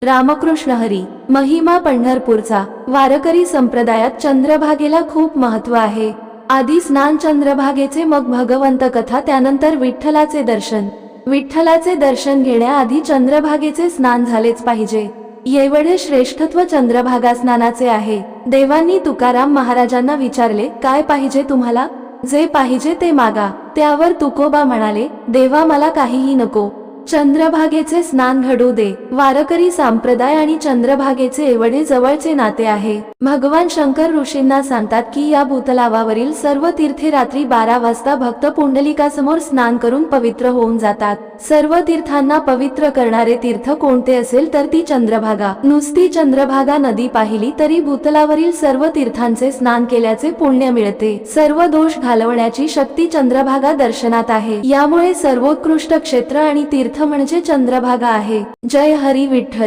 रामकृष्ण हरी. महिमा पंढरपूरचा. वारकरी संप्रदायात चंद्रभागेला खूप महत्त्व आहे. आधी स्नान चंद्रभागेचे, मग भगवंत कथा, त्यानंतर विठ्ठलाचे दर्शन. विठ्ठलाचे दर्शन घेण्याआधी चंद्रभागेचे स्नान झालेच पाहिजे. एवढे श्रेष्ठत्व चंद्रभागा स्नानाचे आहे. देवांनी तुकाराम महाराजांना विचारले, काय पाहिजे तुम्हाला? जे पाहिजे ते मागा. त्यावर तुकोबा म्हणाले, देवा मला काहीही नको, चंद्रभागेचे स्नान घडू दे. वारकरी संप्रदाय आणि चंद्रभागेचे एवढे जवळचे नाते आहे. भगवान शंकर ऋषींना सांगतात की या भूतलावावरील सर्व तीर्थे रात्री 12 वाजता भक्त पुंडलिकासमोर स्नान करून पवित्र होऊन जातात. सर्व तीर्थांना पवित्र करणारे तीर्थ कोणते असेल तर ती चंद्रभागा. नुसती चंद्रभागा नदी पाहिली तरी भूतलावरील सर्व तीर्थांचे स्नान केल्याचे पुण्य मिळते. सर्व दोष घालवण्याची शक्ती चंद्रभागा दर्शनात आहे. यामुळे सर्वोत्कृष्ट क्षेत्र आणि तीर्थ म्हणजे चंद्रभागा आहे. जय हरी विठ्ठल.